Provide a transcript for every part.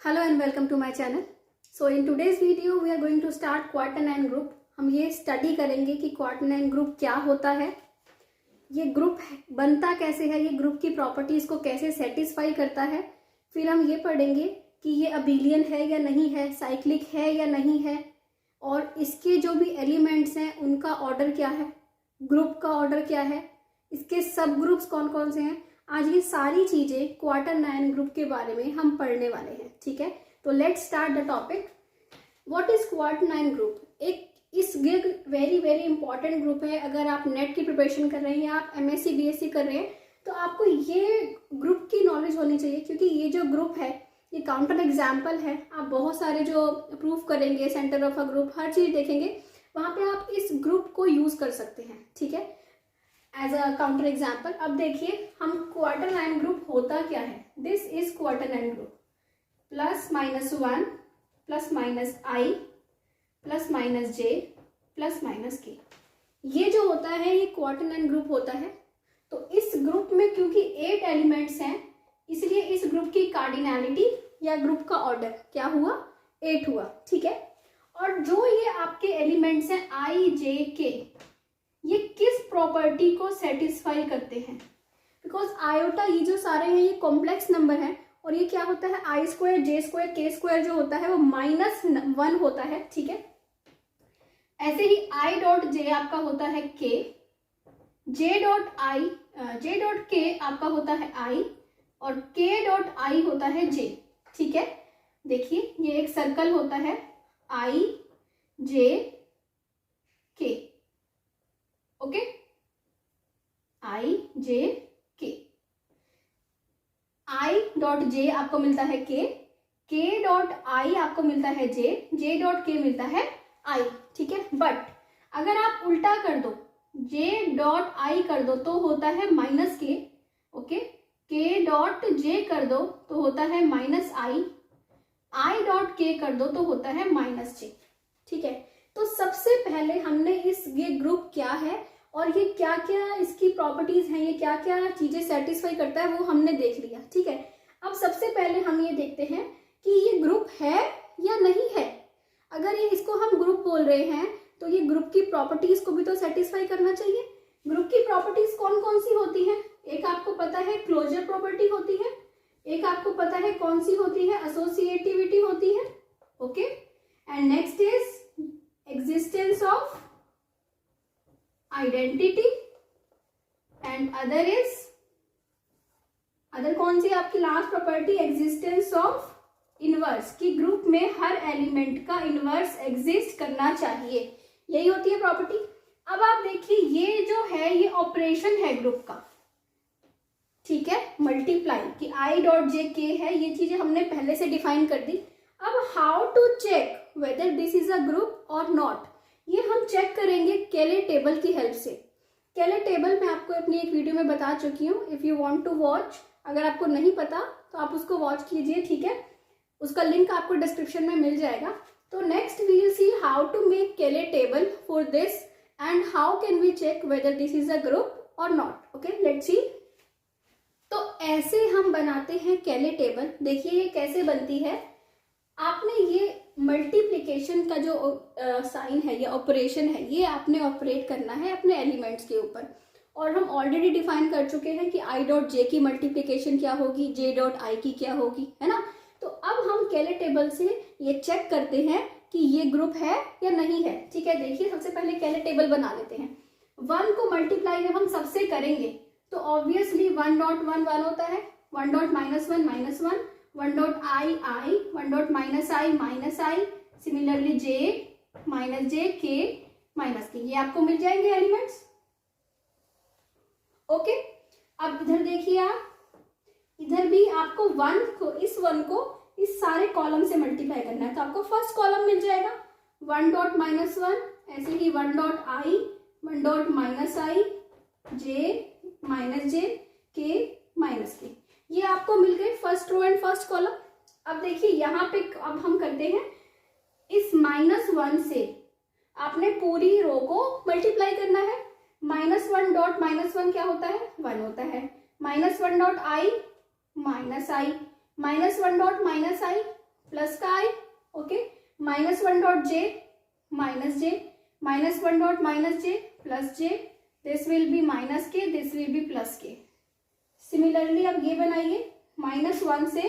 Hello and welcome to my channel. So in today's video we are going to start quaternion group. हम ये study करेंगे कि क्वाटरनाइन group क्या होता है, ये ग्रुप बनता कैसे है, ये ग्रुप की प्रॉपर्टीज को कैसे सेटिस्फाई करता है। फिर हम ये पढ़ेंगे कि ये अबेलियन है या नहीं है, साइक्लिक है या नहीं है, और इसके जो भी एलिमेंट्स हैं उनका ऑर्डर क्या है, ग्रुप का ऑर्डर क्या है, इसके सब ग्रुप्स कौन कौन से हैं। आज ये सारी चीजें क्वाटरनाइन ग्रुप के बारे में हम पढ़ने वाले हैं। ठीक है, तो let's start the topic. What is quaternion group? इस वेरी वेरी इंपॉर्टेंट ग्रुप है। अगर आप नेट की प्रिपरेशन कर रहे हैं या आप एमएससी बीएससी कर रहे हैं तो आपको ये ग्रुप की नॉलेज होनी चाहिए, क्योंकि ये जो ग्रुप है ये काउंटर एग्जाम्पल है। आप बहुत सारे जो प्रूफ करेंगे, सेंटर ऑफ अ ग्रुप, हर चीज देखेंगे, वहां पे आप इस ग्रुप को यूज कर सकते हैं। ठीक है, एज अ काउंटर एग्जाम्पल। अब देखिए हम क्वाटरनाइन ग्रुप होता क्या है। This is quaternion group, plus minus 1 plus minus i plus minus j plus minus k, ये जो होता है ये क्वाटरनाइन ग्रुप होता है। तो इस ग्रुप में क्योंकि 8 एलिमेंट्स हैं, इसलिए इस ग्रुप की कार्डिनैलिटी या ग्रुप का ऑर्डर क्या हुआ, 8 हुआ। ठीक है, और जो ये आपके एलिमेंट्स हैं आई जे के, ये किस प्रॉपर्टी को सेटिस्फाई करते हैं? बिकॉज आयोटा ये जो सारे हैं ये कॉम्प्लेक्स नंबर है, और ये क्या होता है, आई स्क्वायर जे स्क्वायर के स्क्वायर जो होता है वो -1 होता है। ठीक है, ऐसे ही आई डॉट जे आपका होता है के, जे डॉट के आपका होता है आई, और के डॉट आई होता है जे। ठीक है, देखिए ये एक सर्कल होता है आई जे के, ओके, आई जे के, आई डॉट जे आपको मिलता है के डॉट आई आपको मिलता है जे डॉट के मिलता है आई। ठीक है, बट अगर आप उल्टा कर दो, जे डॉट आई कर दो तो होता है माइनस के, ओके, के डॉट जे कर दो तो होता है माइनस आई डॉट के कर दो तो होता है माइनस जे। ठीक है, तो सबसे पहले हमने ये ग्रुप क्या है और ये क्या क्या इसकी प्रॉपर्टीज हैं, ये क्या क्या चीजें सेटिस्फाई करता है, वो हमने देख लिया। ठीक है, अब सबसे पहले हम ये देखते हैं कि ये ग्रुप है या नहीं है। अगर ये इसको हम ग्रुप बोल रहे हैं तो ये ग्रुप की प्रॉपर्टीज को भी तो सेटिस्फाई करना चाहिए। ग्रुप की प्रॉपर्टीज कौन कौन सी होती हैं? एक आपको पता है क्लोजर प्रॉपर्टी होती है, एक आपको पता है कौन सी होती है, एसोसिएटिविटी होती है, okay, and next is existence of identity, and other कौन सी आपकी last property, existence of inverse, की ग्रुप में हर एलिमेंट का इनवर्स एग्जिस्ट करना चाहिए, यही होती है प्रॉपर्टी। अब आप देखिए ये जो है ये ऑपरेशन है ग्रुप का। ठीक है, मल्टीप्लाई की आई डॉट जे के है, ये चीजें हमने पहले से डिफाइन कर दी। अब how to check whether this is a group और नॉट, ये हम चेक करेंगे केले टेबल की हेल्प से। केले टेबल मैं आपको अपनी एक वीडियो में बता चुकी हूँ, if you want to watch, अगर आपको नहीं पता तो आप उसको वॉच कीजिए। ठीक है, उसका लिंक आपको डिस्क्रिप्शन में मिल जाएगा। तो next we will see how to make Cayley table for this and how can we check whether this is a group और नॉट। Okay, let's see. तो ऐसे हम बनाते हैं केले टेबल। देखिए ये कैसे बनती है। आपने ये मल्टीप्लिकेशन का जो साइन है या ऑपरेशन है, ये आपने ऑपरेट करना है अपने एलिमेंट्स के ऊपर, और हम ऑलरेडी डिफाइन कर चुके हैं कि आई डॉट जे की मल्टीप्लिकेशन क्या होगी, जे डॉट आई की क्या होगी, है ना। तो अब हम केले टेबल से ये चेक करते हैं कि ये ग्रुप है या नहीं है। ठीक है, देखिए सबसे पहले केले टेबल बना लेते हैं। 1 को मल्टीप्लाई जब हम सबसे करेंगे तो ऑब्वियसली 1 डॉट 1 होता है, 1 dot -1 -1, 1 dot i 1 dot minus i, similarly j minus j k minus k, ये आपको मिल जाएंगे एलिमेंट्स। ओके, अब इधर देखिए आप, इधर भी आपको 1 को इस सारे कॉलम से मल्टीप्लाई करना है, तो आपको फर्स्ट कॉलम मिल जाएगा 1 डॉट -1, ऐसे ही 1 dot i 1 dot minus i, j minus j k minus k, ये आपको मिल गए first row and first column. अब देखिए यहाँ पे अब हम करते हैं, इस -1 से आपने पूरी रो को मल्टीप्लाई करना है। -1 डॉट -1 क्या होता है, 1 होता है, -1 dot i -1 dot -i plus का i, okay, minus one dot j minus j, minus one dot minus j plus j, this will be minus k, this will be plus k. Similarly अब ये बनाइए, minus one से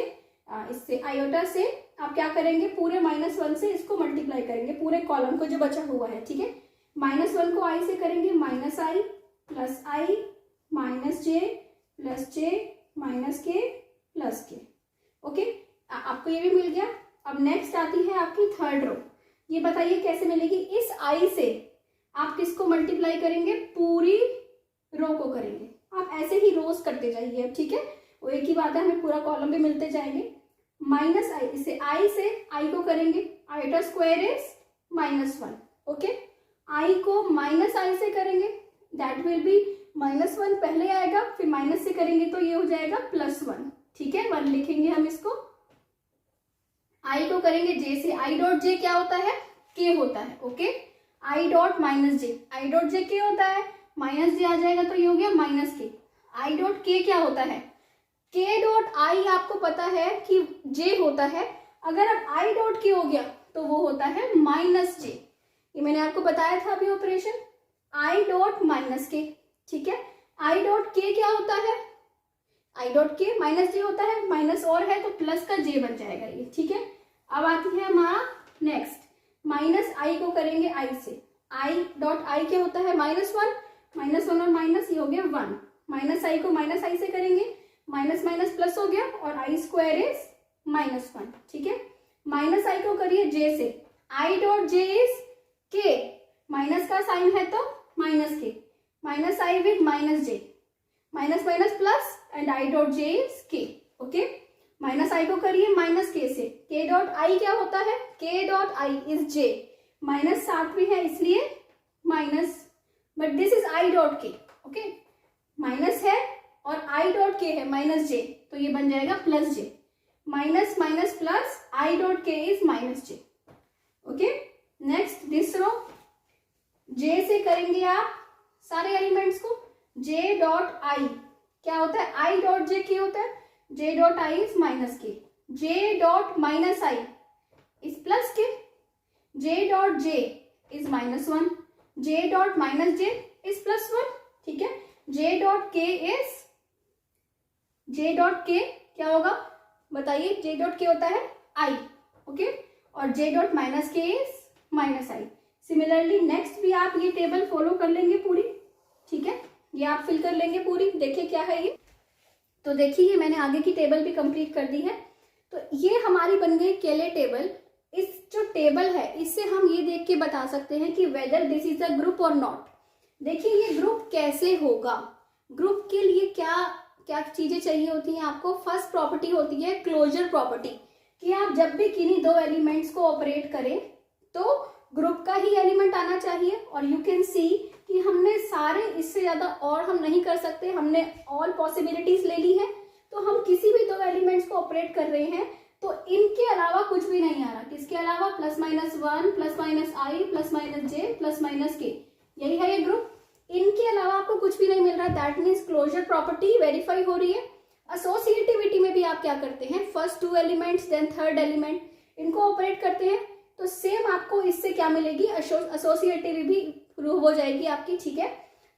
इससे iota से आप क्या करेंगे, पूरे माइनस वन से इसको मल्टीप्लाई करेंगे, पूरे कॉलम को जो बचा हुआ है, ठीक है। माइनस वन को आई से करेंगे, minus i plus I minus j plus j minus के प्लस के, ओके। आपको ये भी मिल गया। अब नेक्स्ट आती है आपकी थर्ड रो। ये बताइए कैसे मिलेगी, इस आई से आप किसको मल्टीप्लाई करेंगे, पूरी रो को करेंगे। आप ऐसे ही रोज करते जाइए, ठीक है, वो एक ही बात है, हमें पूरा कॉलम भी मिलते जाएंगे। माइनस आई, इसे आई से आई को करेंगे, iota square is minus one, okay. I को माइनस आई से करेंगे, that will be minus one पहले आएगा, फिर माइनस से करेंगे तो ये हो जाएगा प्लस वन, ठीक है, वन लिखेंगे हम इसको। आई को करेंगे जे से, आई डॉट जे क्या होता है, के होता है, okay. I dot minus J, I dot J k होता है, माइनस जे आ जाएगा तो ये हो गया माइनस के। आई डॉट के क्या होता है, के डॉट आई आपको पता है कि जे होता है, अगर अब आई डॉट के हो गया तो वो होता है माइनस जे। ये मैंने आपको बताया था अभी ऑपरेशन, आई डॉट माइनस के, ठीक है। आई डॉट के क्या होता है, आई डॉट के माइनस जे होता है, माइनस और है तो प्लस का जे बन जाएगा ये, ठीक है। अब आती है हमारा नेक्स्ट, माइनस आई को करेंगे आई से, आई डॉट आई क्या होता है, माइनस वन और माइनस ये हो गया वन, माइनस आई को माइनस आई से करेंगे, माइनस माइनस प्लस हो गया और आई स्क्वायर इज माइनस वन, ठीक है। माइनस आई को करिए जे से, आई डॉट जे इज के, माइनस का साइन है तो माइनस के, minus I with minus j, minus minus plus and I dot j is के, ओके। माइनस आई को करिए माइनस के से, के डॉट आई क्या होता है, के dot i is J, minus साथ में है इसलिए minus, but this is I dot के, ओके। माइनस है और आई डॉट के है माइनस जे, तो ये बन जाएगा plus j, minus minus plus i dot k is minus j, okay. Next this row, j से करेंगे आप सारे एलिमेंट्स को, जे डॉट आई क्या होता है, आई डॉट जे के होता है, j dot i is minus k, j dot minus i is plus k, j dot j is minus one, j dot minus j is plus one, ठीक है। J dot k is, j dot k क्या होगा बताइए, जे dot के होता है आई, okay, और जे dot minus के is minus i. Similarly next भी आप ये टेबल फॉलो कर लेंगे पूरी, ठीक है, ये आप फिल कर लेंगे पूरी। देखिए क्या है ये, तो देखिए मैंने आगे की टेबल भी कंप्लीट कर दी है। तो ये हमारी बन गई केले टेबल। इस जो टेबल है इससे हम ये देख के बता सकते हैं कि weather this is a group और नॉट। देखिए ये ग्रुप कैसे होगा, ग्रुप के लिए क्या क्या चीजें चाहिए होती हैं आपको। फर्स्ट प्रॉपर्टी होती है क्लोजर प्रॉपर्टी, कि आप जब भी किन्हीं दो एलिमेंट्स को ऑपरेट करें तो ग्रुप का ही एलिमेंट आना चाहिए। और यू कैन सी कि हमने सारे, इससे ज्यादा और हम नहीं कर सकते, हमने ऑल पॉसिबिलिटीज ले ली है। तो हम किसी भी दो एलिमेंट्स को ऑपरेट कर रहे हैं तो इनके अलावा कुछ भी नहीं आ रहा। किसके अलावा, plus minus one plus minus i plus minus j plus minus k, यही है ये ग्रुप। इनके अलावा आपको कुछ भी नहीं मिल रहा। That means closure property verify हो रही है। एसोसिएटिविटी में भी आप क्या करते हैं, first two elements then third element, इनको ऑपरेट करते हैं। तो सेम आपको इससे क्या मिलेगी, एसोसिएटिविटी भी प्रूव हो जाएगी आपकी, ठीक है।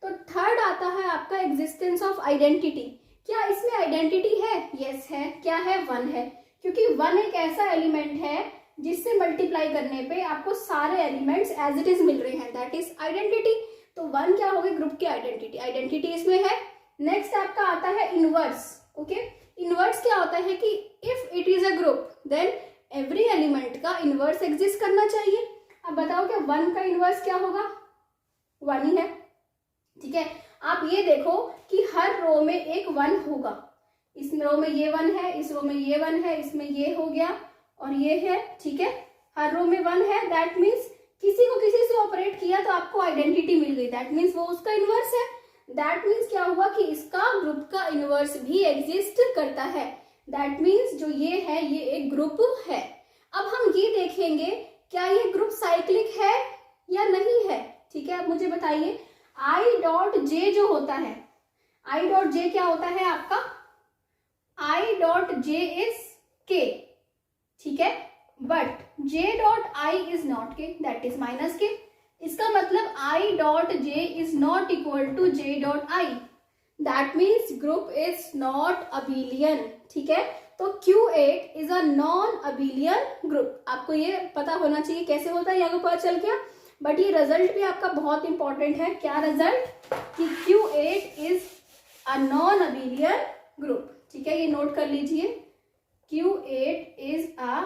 तो थर्ड आता है आपका एग्जिस्टेंस ऑफ आइडेंटिटी। क्या इसमें आइडेंटिटी है? यस है। क्या है? वन है, क्योंकि वन एक ऐसा एलिमेंट है जिससे मल्टीप्लाई करने पे आपको सारे एलिमेंट्स एज इट इज मिल रहे हैं, दैट इज आइडेंटिटी। तो वन क्या होगी, ग्रुप की आइडेंटिटी, आइडेंटिटी इसमें है। नेक्स्ट आपका आता है इनवर्स। ओके, इनवर्स क्या होता है कि if it is a group then every element का इनवर्स एग्जिस्ट करना चाहिए। अब बताओ क्या वन का इनवर्स क्या होगा, वन ही है, ठीक है। आप ये देखो कि हर रो में एक वन होगा। इस रो में ये वन है, इस रो में ये वन है, इसमें ये हो गया और ये है, ठीक है। हर रो में वन है, दैट मीन्स किसी को किसी से ऑपरेट किया तो आपको आइडेंटिटी मिल गई, दैट मीन्स वो उसका इनवर्स है। दैट मीन्स क्या हुआ कि इसका ग्रुप का इनवर्स भी एग्जिस्ट करता है, दैट मीन्स जो ये है ये एक ग्रुप है। अब हम ये देखेंगे क्या ये ग्रुप साइक्लिक है या नहीं है, ठीक है। अब मुझे बताइए आई डॉट जे जो होता है, आई डॉट जे क्या होता है आपका, I dot j is K, ठीक है। But j dot i is not k, that is minus k। इसका मतलब i dot j is not equal to j dot i, that means group is not abelian. ठीक है, तो Q8 is a non abelian group. आपको ये पता होना चाहिए कैसे होता है, यहाँ को पता चल गया। बट ये रिजल्ट भी आपका बहुत इंपॉर्टेंट है। क्या रिजल्ट? कि Q8 is a non abelian group. ठीक है, ये नोट कर लीजिए, Q8 is a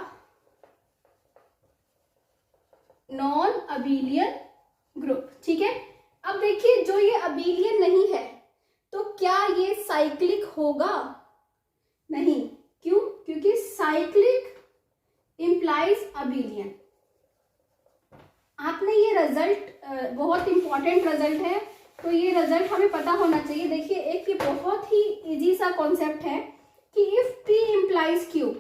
non abelian group. ठीक है, अब देखिए जो ये अबिलियन नहीं है तो क्या ये साइक्लिक होगा? नहीं। क्यों? क्योंकि साइक्लिक इंप्लाइज अबिलियन। आपने ये रिजल्ट बहुत इंपॉर्टेंट रिजल्ट है, तो ये रिजल्ट हमें पता होना चाहिए। देखिए एक ये बहुत ही इजी सा कॉन्सेप्ट है कि if P implies Q,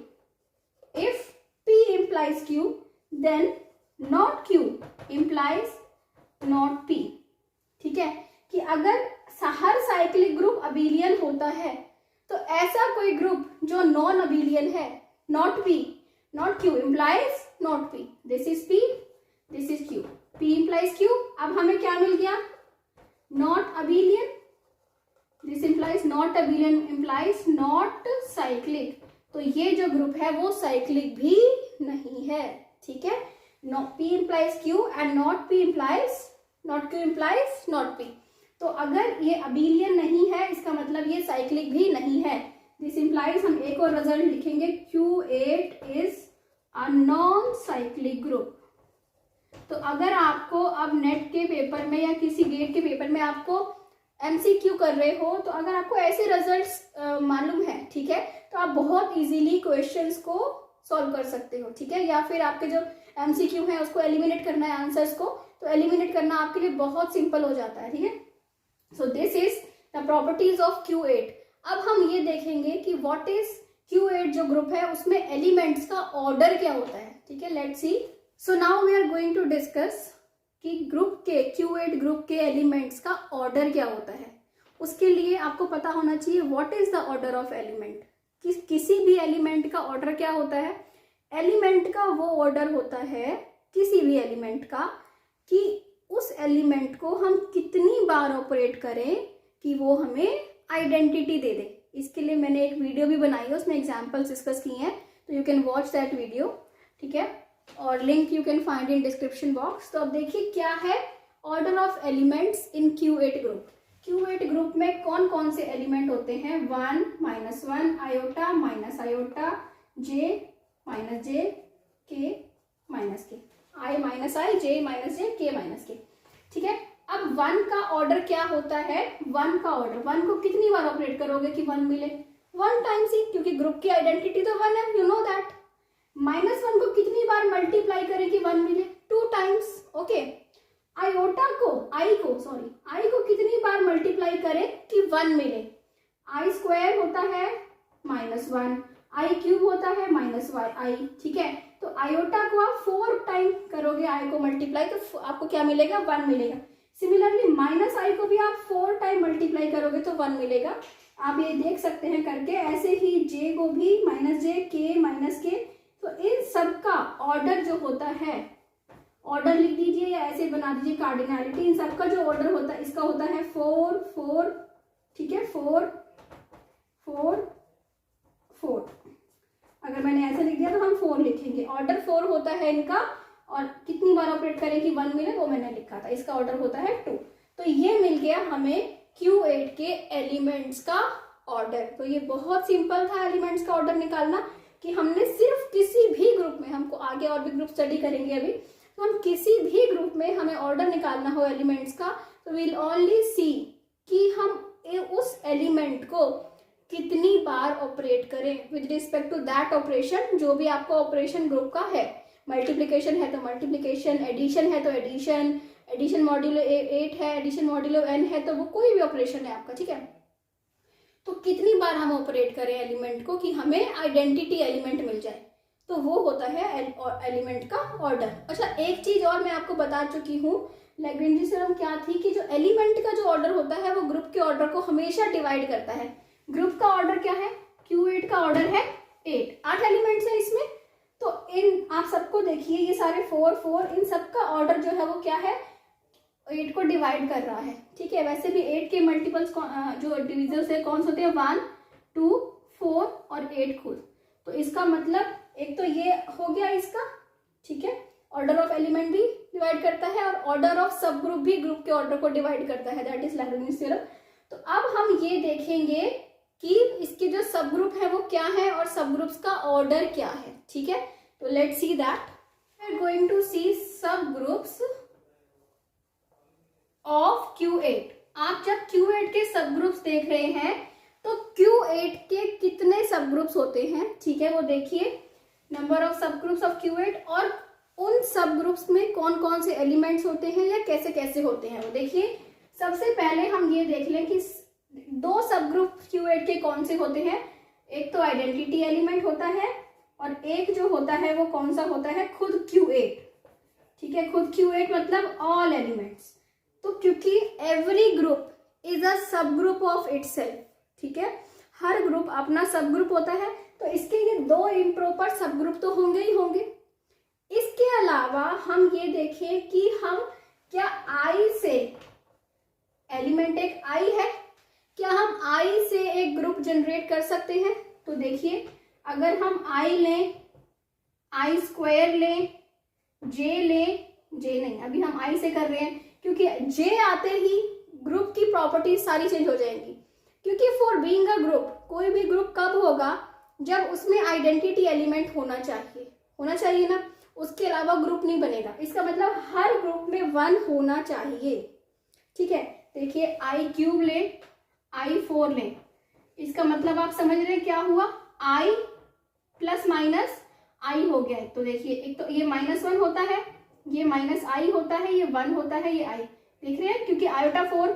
if P implies Q, then not Q implies not P। ठीक है, कि अगर हर साइक्लिक ग्रुप अबिलियन होता है तो ऐसा कोई ग्रुप जो नॉन अबिलियन है, not P, not Q implies not P। This is P, this is Q, P implies Q। अब हमें क्या मिल गया? Not abelian, this implies not abelian implies not cyclic. तो ये जो ग्रुप है वो साइक्लिक भी नहीं है। ठीक है, P implies Q and not P implies not Q implies not P। तो अगर ये अबिलियन नहीं है इसका मतलब ये साइक्लिक भी नहीं है। दिस implies हम एक और रिजल्ट लिखेंगे, Q8 is a non cyclic group. तो अगर आपको अब नेट के पेपर में या किसी गेट के पेपर में आपको MCQ कर रहे हो, तो अगर आपको ऐसे रिजल्ट्स मालूम है, ठीक है, तो आप बहुत इजीली क्वेश्चंस को सॉल्व कर सकते हो। ठीक है, या फिर आपके जो MCQ है उसको एलिमिनेट करना है आंसर्स को, तो एलिमिनेट करना आपके लिए बहुत सिंपल हो जाता है। ठीक है, so this is the properties of Q8। अब हम ये देखेंगे कि व्हाट इज Q8 जो ग्रुप है उसमें एलिमेंट्स का ऑर्डर क्या होता है। ठीक है, let's see. So now we are going to discuss कि ग्रुप के Q8 ग्रुप के एलिमेंट्स का ऑर्डर क्या होता है। उसके लिए आपको पता होना चाहिए what is the order of element. किसी भी एलिमेंट का ऑर्डर क्या होता है? एलिमेंट का वो ऑर्डर होता है किसी भी एलिमेंट का कि उस एलिमेंट को हम कितनी बार ऑपरेट करें कि वो हमें आइडेंटिटी दे दे। इसके लिए मैंने एक वीडियो भी बनाई है, उसमें एग्जाम्पल्स डिस्कस किए हैं, तो you can watch that video. ठीक है, और link you can find in description box. तो अब देखिए क्या है order of elements in Q8 group. Q8 group में कौन कौन से एलिमेंट होते हैं? 1, -1, iota, minus iota, J, minus J, K, minus K, I minus I, J minus J, K minus K। ठीक है, अब 1 का ऑर्डर क्या होता है? 1 का ऑर्डर, 1 को कितनी बार ऑपरेट करोगे कि 1 मिले? 1 टाइम्स ही, क्योंकि ग्रुप की आइडेंटिटी तो 1 है, यू नो दैट। -1 को कितनी बार मल्टीप्लाई करें कि 1 मिले? 2 टाइम्स। ओके, आयोटा को, आई को कितनी बार मल्टीप्लाई करें कि 1 मिले? I स्क्वायर होता है -1, I क्यूब होता है -i। ठीक है, तो आयोटा को आप 4 टाइम करोगे I को मल्टीप्लाई, तो आपको क्या मिलेगा? 1 मिलेगा। सिमिलरली -i को भी आप 4 टाइम मल्टीप्लाई करोगे तो 1 मिलेगा। आप ये देख सकते हैं करके। ऐसे ही J को भी -j, K, तो इन सब का ऑर्डर जो होता है, ऑर्डर लिख दीजिए या ऐसे बना दीजिए कार्डिनलिटी। इन सब का जो ऑर्डर होता है इसका होता है 4, 4। ठीक है, 4, 4, 4। अगर मैंने ऐसे लिख दिया तो हम 4 लिखेंगे। ऑर्डर 4 होता है इनका, और कितनी बार ऑपरेट करें कि 1 मिले वो मैंने लिखा था। इसका ऑर्डर होता है 2। तो ये मिल गया हमें Q8 के एलिमेंट्स का ऑर्डर। तो ये बहुत सिंपल था एलिमेंट्स का ऑर्डर निकालना, कि हमने सिर्फ किसी भी ग्रुप में, हमको आगे और भी ग्रुप स्टडी करेंगे अभी, तो हम किसी भी ग्रुप में हमें ऑर्डर निकालना हो एलिमेंट्स का, तो विल ओनली सी कि हम उस एलिमेंट को कितनी बार ऑपरेट करें with respect to that operation, जो भी आपका ऑपरेशन ग्रुप का है। मल्टीप्लिकेशन है तो मल्टीप्लिकेशन, एडिशन है तो एडिशन, एडिशन मॉड्यूलो 8 है, एडिशन मॉड्यूलो n है, तो वो कोई भी ऑपरेशन है आपका। ठीक है, तो कितनी बार हम ऑपरेट करें एलिमेंट को कि हमें आइडेंटिटी एलिमेंट मिल जाए, तो वो होता है एलिमेंट का ऑर्डर। अच्छा, एक चीज और मैं आपको बता चुकी हूँ, लैग्रेंज थ्योरम क्या थी कि जो एलिमेंट का जो ऑर्डर होता है वो ग्रुप के ऑर्डर को हमेशा डिवाइड करता है। ग्रुप का ऑर्डर क्या है? Q8 का ऑर्डर है 8 एलिमेंट्स है इसमें, तो इन आप सबको देखिए ये सारे 4 4 इन सबका ऑर्डर जो है वो क्या है, 8 को डिवाइड कर रहा है। ठीक है, वैसे भी 8 के मल्टीपल्स जो डिविजल्स है कौन से होते हैं, 1 2 4 और 8 खुद। तो इसका मतलब एक तो ये हो गया इसका, ठीक है, ऑर्डर ऑफ एलिमेंट भी डिवाइड करता है और ऑर्डर ऑफ सब ग्रुप भी ग्रुप के ऑर्डर को डिवाइड करता है, दैट इज लैग्रेंज थ्योरम। तो अब हम ये देखेंगे कि इसके जो सब ग्रुप है वो क्या है और सब ग्रुप्स का ऑर्डर क्या है। ठीक है, तो let's see that. We are going to see subgroups of Q8। आप जब Q8 के सब ग्रुप्स देख रहे हैं तो Q8 के कितने सब ग्रुप्स होते हैं, ठीक है, वो देखिए, नंबर ऑफ सब ग्रुप्स ऑफ Q8 और उन सब ग्रुप्स में कौन कौन से एलिमेंट्स होते हैं या कैसे कैसे होते हैं वो देखिए। सबसे पहले हम ये देख लें कि 2 सब ग्रुप Q8 के कौन से होते हैं। एक तो आइडेंटिटी एलिमेंट होता है और एक जो होता है वो कौन सा होता है, खुद Q8। ठीक है, खुद Q8 मतलब ऑल एलिमेंट्स। तो क्योंकि एवरी ग्रुप इज अ सब ग्रुप ऑफ इटसेल्फ, ठीक है, हर ग्रुप अपना सब ग्रुप होता है, तो इसके ये 2 इम्प्रॉपर सब ग्रुप तो होंगे ही होंगे। इसके अलावा हम ये देखें कि हम क्या आई से, एलिमेंट एक आई है, क्या हम आई से एक ग्रुप जनरेट कर सकते हैं। तो देखिए, अगर हम आई लें, आई स्क्वायर लें, जे लें, जे नहीं, अभी हम आई से कर रहे हैं क्योंकि जे आते ही ग्रुप की प्रॉपर्टीज सारी चेंज हो जाएंगी। क्योंकि फॉर बीइंग अ ग्रुप, कोई भी ग्रुप कब होगा, जब उसमें आइडेंटिटी एलिमेंट होना चाहिए ना, उसके अलावा ग्रुप नहीं बनेगा। इसका मतलब हर ग्रुप में 1 होना चाहिए। ठीक है, देखिए आई क्यूब लें, आई 4 लें, इसका मतलब आप समझ रहे हैं क्या हुआ, आई प्लस माइनस आई हो गया है। तो देखिए, एक तो ये -1 होता है, ये माइनस आई होता है, ये 1 होता है, ये आई, देख रहे हैं, क्योंकि आई 4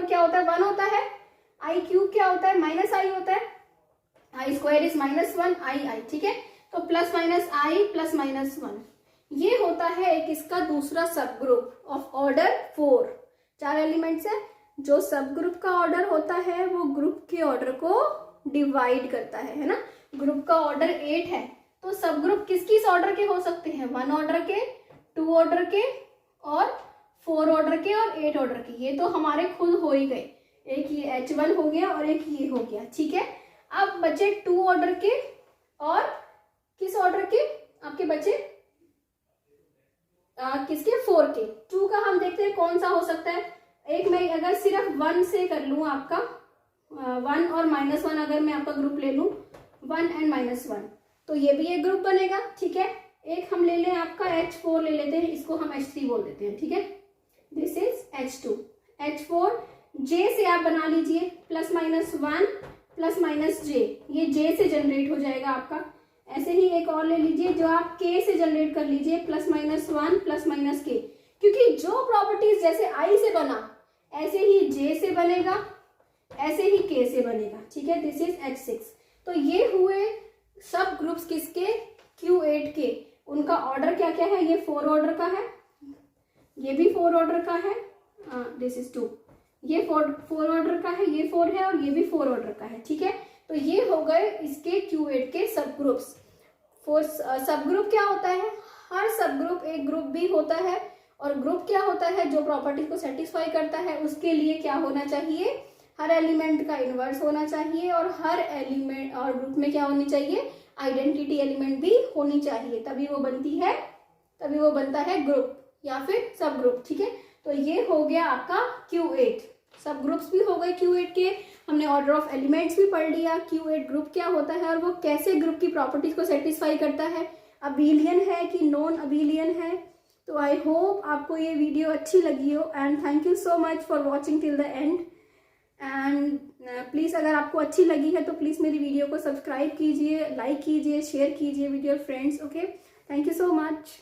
क्या होता है, 1 होता है, आई क्यूब क्या होता है, माइनस आई होता है, आई स्क्वायर इज -1 आई। ठीक है, तो प्लस माइनस आई प्लस -1 ये होता है एक इसका दूसरा सब ग्रुप ऑफ ऑर्डर 4। 4 एलिमेंट्स है। जो सब ग्रुप का ऑर्डर होता है वो ग्रुप के ऑर्डर को डिवाइड करता है ना। ग्रुप का ऑर्डर 8 है, तो सब ग्रुप किस किस ऑर्डर के हो सकते हैं, 1 ऑर्डर के, 2 ऑर्डर के और 4 ऑर्डर के और 8 ऑर्डर के। ये तो हमारे खुद हो ही गए, एक ये H1 हो गया और एक ये हो गया। ठीक है, अब बचे 2 ऑर्डर के और किस ऑर्डर के आपके बचे, किसके, 4 के। 2 का हम देखते हैं कौन सा हो सकता है। एक मैं अगर सिर्फ 1 से कर लूं, आपका 1 और -1 अगर मैं आपका ग्रुप ले लूं, 1 एंड -1, तो ये भी एक ग्रुप बनेगा। ठीक है, एक हम ले लें आपका H4 ले लेते हैं, इसको हम H3 बोल देते हैं। ठीक है, this is H2, H4 J से आप बना लीजिए, +-1 +-J, ये J से जनरेट हो जाएगा आपका। ऐसे ही एक और ले लीजिए जो आप K से जनरेट कर लीजिए, +-1 +-K, क्योंकि जो प्रॉपर्टीज जैसे I से बना ऐसे ही J से बनेगा, ऐसे ही K से बनेगा। ठीक है, दिस इज H6। तो ये हुए सब ग्रुप्स किसके, Q8 के। उनका ऑर्डर क्या क्या है, ये 4 ऑर्डर का है, ये भी 4 ऑर्डर का है, दिस इज 2, ये 4 ऑर्डर का है, ये 4 है और ये भी 4 ऑर्डर का है। ठीक है, तो ये हो गए इसके Q8 के सब ग्रुप्स। सब ग्रुप क्या होता है, हर सब ग्रुप एक ग्रुप भी होता है, और ग्रुप क्या होता है, जो प्रॉपर्टीज को सेटिस्फाई करता है उसके लिए क्या होना चाहिए, हर एलिमेंट का इनवर्स होना चाहिए, और हर एलिमेंट और ग्रुप में क्या होनी चाहिए, आइडेंटिटी एलिमेंट भी होनी चाहिए, तभी वो बनता है ग्रुप या फिर सब ग्रुप। ठीक है, तो ये हो गया आपका Q8। सब ग्रुप्स भी हो गए Q8 के, हमने ऑर्डर ऑफ एलिमेंट्स भी पढ़ लिया, Q8 ग्रुप क्या होता है और वो कैसे ग्रुप की प्रॉपर्टीज को सेटिस्फाई करता है, अबीलियन है कि नॉन अबीलियन है। तो आई होप आपको ये वीडियो अच्छी लगी हो, and thank you so much for watching till the end. And please अगर आपको अच्छी लगी है तो प्लीज़ मेरी वीडियो को सब्सक्राइब कीजिए, लाइक कीजिए, शेयर कीजिए with your friends. Okay, thank you so much.